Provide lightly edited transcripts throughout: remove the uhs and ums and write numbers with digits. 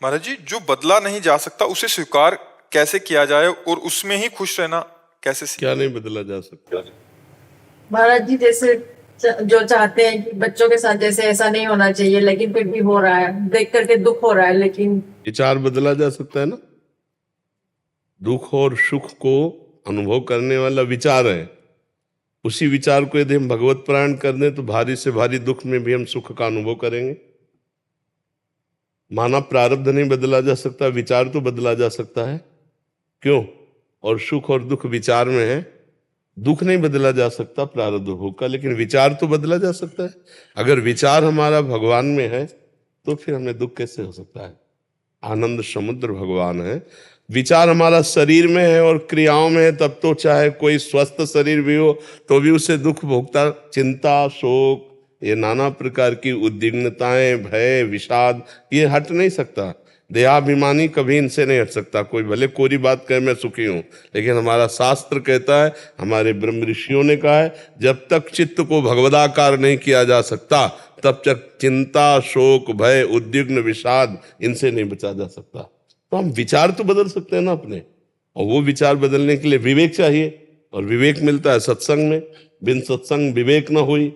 महाराज जी, जो बदला नहीं जा सकता उसे स्वीकार कैसे किया जाए और उसमें ही खुश रहना कैसे क्या नहीं बदला जा सकता? महाराज जी, जैसे जो चाहते हैं कि बच्चों के साथ जैसे ऐसा नहीं होना चाहिए, लेकिन फिर भी हो रहा है, देख करके दुख हो रहा है। लेकिन विचार बदला जा सकता है ना। दुख और सुख को अनुभव करने वाला विचार है। उसी विचार को यदि हम भगवत प्राण कर दें तो भारी से भारी दुख में भी हम सुख का अनुभव करेंगे। माना प्रारब्ध नहीं बदला जा सकता, विचार तो बदला जा सकता है। क्यों? और सुख और दुख विचार में है। दुख नहीं बदला जा सकता प्रारब्ध भोग का, लेकिन विचार तो बदला जा सकता है। अगर विचार हमारा भगवान में है तो फिर हमें दुख कैसे हो सकता है? आनंद समुद्र भगवान है। विचार हमारा शरीर में है और क्रियाओं में है, तब तो चाहे कोई स्वस्थ शरीर भी हो तो भी उसे दुख भोगता, चिंता, शोक, ये नाना प्रकार की उद्विग्नताएं, भय, विषाद, ये हट नहीं सकता। देहाभिमानी कभी इनसे नहीं हट सकता। कोई भले कोरी बात कहे मैं सुखी हूं, लेकिन हमारा शास्त्र कहता है, हमारे ब्रह्म ऋषियों ने कहा है, जब तक चित्त को भगवदाकार नहीं किया जा सकता तब तक चिंता, शोक, भय, उद्विग्न, विषाद इनसे नहीं बचा जा सकता। तो हम विचार तो बदल सकते हैं ना अपने, और वो विचार बदलने के लिए विवेक चाहिए, और विवेक मिलता है सत्संग में। बिन सत्संग विवेक न हुई,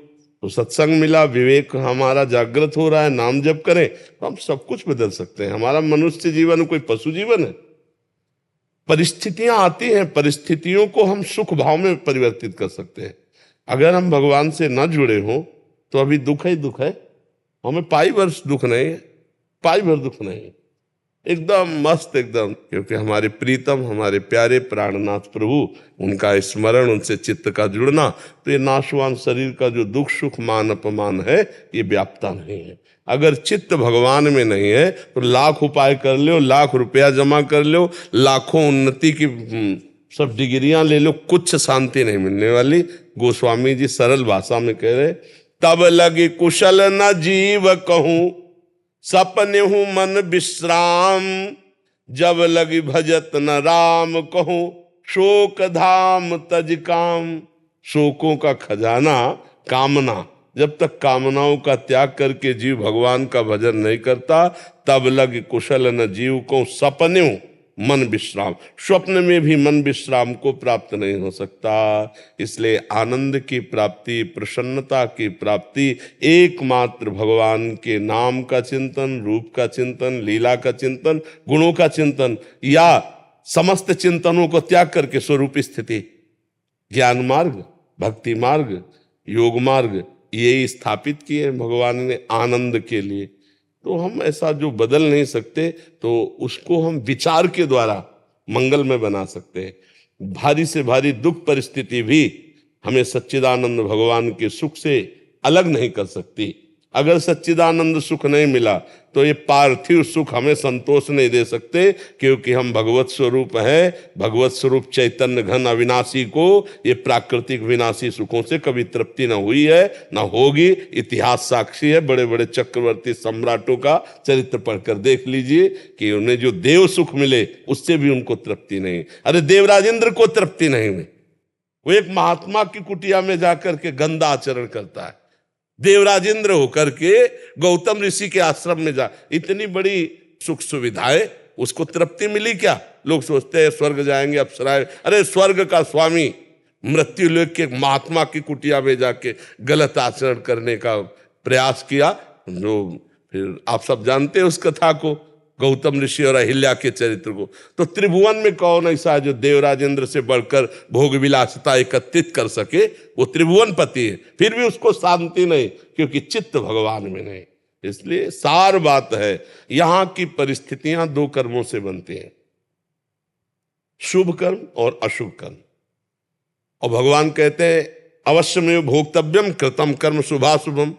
तो सत्संग मिला, विवेक हमारा जागृत हो रहा है, नाम जप करें तो हम सब कुछ बदल सकते हैं। हमारा मनुष्य जीवन कोई पशु जीवन है। परिस्थितियां आती हैं, परिस्थितियों को हम सुख भाव में परिवर्तित कर सकते हैं। अगर हम भगवान से न जुड़े हों तो अभी दुख है, दुख है। हमें पाई वर्ष दुख नहीं है, पाई भर दुख नहीं है, एकदम मस्त एकदम। क्योंकि हमारे प्रीतम, हमारे प्यारे प्राणनाथ प्रभु, उनका स्मरण, उनसे चित्त का जुड़ना, तो ये नाशवान शरीर का जो दुख सुख मान अपमान है ये व्याप्ता नहीं है। अगर चित्त भगवान में नहीं है तो लाख उपाय कर लो, लाख रुपया जमा कर लो, लाखों उन्नति की सब डिग्रियां ले लो, कुछ शांति नहीं मिलने वाली। गोस्वामी जी सरल भाषा में कह रहे, तब लगे कुशल न जीव कहूं, सपने हूं मन विश्राम, जब लगी भजत न राम कहूं, शोक धाम तज काम। शोकों का खजाना कामना, जब तक कामनाओं का त्याग करके जीव भगवान का भजन नहीं करता, तब लग कुशल न जीव को, सपने हूं मन विश्राम। स्वप्न में भी मन विश्राम को प्राप्त नहीं हो सकता। इसलिए आनंद की प्राप्ति, प्रसन्नता की प्राप्ति एकमात्र भगवान के नाम का चिंतन, रूप का चिंतन, लीला का चिंतन, गुणों का चिंतन, या समस्त चिंतनों को त्याग करके स्वरूप स्थिति, ज्ञान मार्ग, भक्ति मार्ग, योग मार्ग, ये स्थापित किए भगवान ने आनंद के लिए। तो हम ऐसा जो बदल नहीं सकते तो उसको हम विचार के द्वारा मंगल में बना सकते हैं। भारी से भारी दुख परिस्थिति भी हमें सच्चिदानंद भगवान के सुख से अलग नहीं कर सकती। अगर सच्चिदानंद सुख नहीं मिला तो ये पार्थिव सुख हमें संतोष नहीं दे सकते, क्योंकि हम भगवत स्वरूप हैं। भगवत स्वरूप चैतन्य घन अविनाशी को ये प्राकृतिक विनाशी सुखों से कभी तृप्ति न हुई है, न होगी। इतिहास साक्षी है। बड़े बड़े चक्रवर्ती सम्राटों का चरित्र पढ़कर देख लीजिए कि उन्हें जो देव सुख मिले उससे भी उनको तृप्ति नहीं। अरे देवराजेंद्र को तृप्ति नहीं हुई, वो एक महात्मा की कुटिया में जाकर के गंदा आचरण करता है। देवराजेंद्र होकर के गौतम ऋषि के आश्रम में जा, इतनी बड़ी सुख सुविधाएं, उसको तृप्ति मिली क्या? लोग सोचते हैं स्वर्ग जाएंगे, अप्सराएं। अरे स्वर्ग का स्वामी मृत्यु लोक के महात्मा की कुटिया में जाके गलत आचरण करने का प्रयास किया। जो फिर आप सब जानते हैं उस कथा को, गौतम ऋषि और अहिल्या के चरित्र को। तो त्रिभुवन में कौन ऐसा है जो देवराजेंद्र से बढ़कर भोग विलासिता एकत्रित कर सके? वो त्रिभुवन पति है, फिर भी उसको शांति नहीं, क्योंकि चित्त भगवान में नहीं। इसलिए सार बात है, यहां की परिस्थितियां दो कर्मों से बनती हैं, शुभ कर्म और अशुभ कर्म। और भगवान कहते हैं अवश्यमेव भोक्तव्यम कृतम कर्म शुभाशुभम।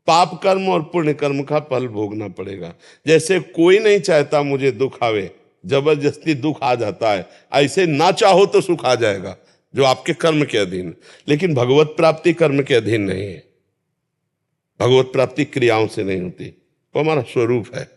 पाप कर्म और पुण्य कर्म का फल भोगना पड़ेगा। जैसे कोई नहीं चाहता मुझे दुख आवे, जबरदस्ती दुख आ जाता है, ऐसे ना चाहो तो सुख आ जाएगा जो आपके कर्म के अधीन। लेकिन भगवत प्राप्ति कर्म के अधीन नहीं है। भगवत प्राप्ति क्रियाओं से नहीं होती, वो हमारा स्वरूप है,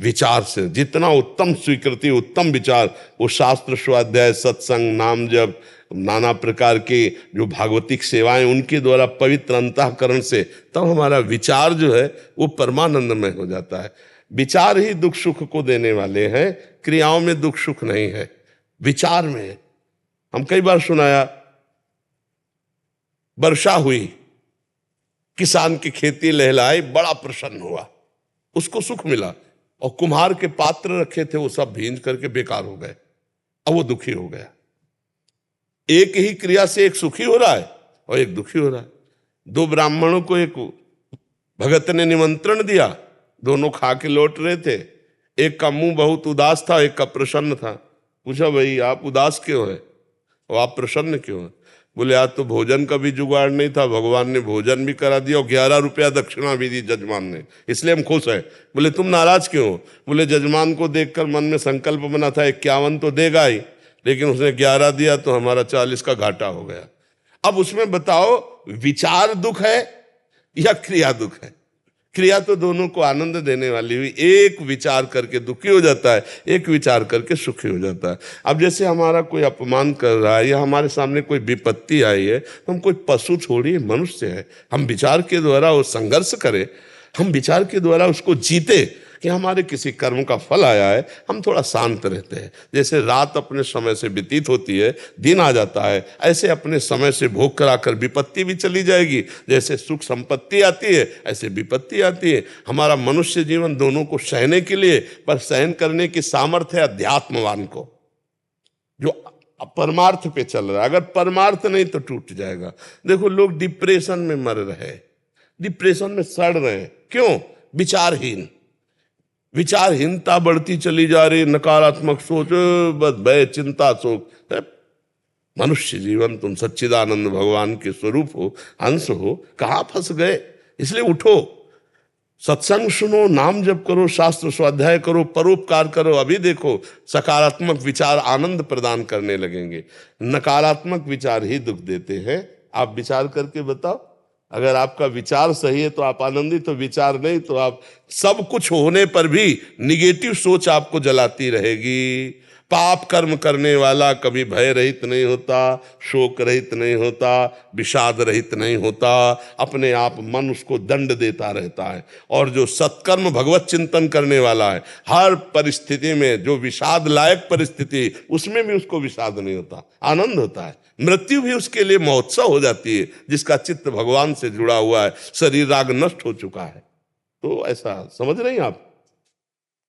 विचार से। जितना उत्तम स्वीकृति, उत्तम विचार, वो शास्त्र स्वाध्याय, सत्संग, नाम जप, नाना प्रकार के जो भागवतिक सेवाएं, उनके द्वारा पवित्र अंतःकरण से तब हमारा विचार जो है वो परमानंदमय हो जाता है। विचार ही दुख सुख को देने वाले हैं, क्रियाओं में दुख सुख नहीं है, विचार में है। हम कई बार सुनाया, वर्षा हुई, किसान की खेती लहलाई, बड़ा प्रसन्न हुआ, उसको सुख मिला, और कुम्हार के पात्र रखे थे वो सब भींज करके बेकार हो गए, अब वो दुखी हो गया। एक ही क्रिया से एक सुखी हो रहा है और एक दुखी हो रहा है। दो ब्राह्मणों को एक भगत ने निमंत्रण दिया, दोनों खा के लौट रहे थे, एक का मुंह बहुत उदास था, एक का प्रसन्न था। पूछा, भाई आप उदास क्यों है और आप प्रसन्न क्यों है? बोले, आज तो भोजन का भी जुगाड़ नहीं था, भगवान ने भोजन भी करा दिया और 11 रुपया दक्षिणा भी दी जजमान ने, इसलिए हम खुश हैं। बोले, तुम नाराज क्यों हो? बोले, जजमान को देखकर मन में संकल्प बना था 51 तो देगा ही, लेकिन उसने 11 दिया तो हमारा 40 का घाटा हो गया। अब उसमें बताओ, विचार दुख है या क्रिया दुख है? क्रिया तो दोनों को आनंद देने वाली हुई, एक विचार करके दुखी हो जाता है, एक विचार करके सुखी हो जाता है। अब जैसे हमारा कोई अपमान कर रहा है या हमारे सामने कोई विपत्ति आई है, तो हम कोई पशु छोड़िए, मनुष्य है, हम विचार के द्वारा वो संघर्ष करें, हम विचार के द्वारा उसको जीते कि हमारे किसी कर्म का फल आया है, हम थोड़ा शांत रहते हैं। जैसे रात अपने समय से व्यतीत होती है, दिन आ जाता है, ऐसे अपने समय से भोग कराकर विपत्ति भी चली जाएगी। जैसे सुख संपत्ति आती है, ऐसे विपत्ति आती है। हमारा मनुष्य जीवन दोनों को सहने के लिए, पर सहन करने की सामर्थ्य है अध्यात्मवान को, जो परमार्थ पे चल रहा है। अगर परमार्थ नहीं तो टूट जाएगा। देखो, लोग डिप्रेशन में मर रहे, डिप्रेशन में सड़ रहे हैं, क्यों? विचारहीन, विचारहीनता बढ़ती चली जा रही, नकारात्मक सोच, बस भय चिंता शोक। मनुष्य जीवन, तुम सच्चिदानंद भगवान के स्वरूप हो, अंश हो, कहाँ फंस गए? इसलिए उठो, सत्संग सुनो, नाम जप करो, शास्त्र स्वाध्याय करो, परोपकार करो। अभी देखो, सकारात्मक विचार आनंद प्रदान करने लगेंगे, नकारात्मक विचार ही दुख देते हैं। आप विचार करके बताओ, अगर आपका विचार सही है तो आप आनंदित हो, विचार नहीं तो आप, सब कुछ होने पर भी निगेटिव सोच आपको जलाती रहेगी। पाप कर्म करने वाला कभी भय रहित नहीं होता, शोक रहित नहीं होता, विषाद रहित नहीं होता, अपने आप मन उसको दंड देता रहता है। और जो सत्कर्म भगवत चिंतन करने वाला है, हर परिस्थिति में, जो विषाद लायक परिस्थिति, उसमें भी उसको विषाद नहीं होता, आनंद होता है। मृत्यु भी उसके लिए महोत्सव हो जाती है, जिसका चित्त भगवान से जुड़ा हुआ है, शरीर राग नष्ट हो चुका है। तो ऐसा समझ रहे हैं आप?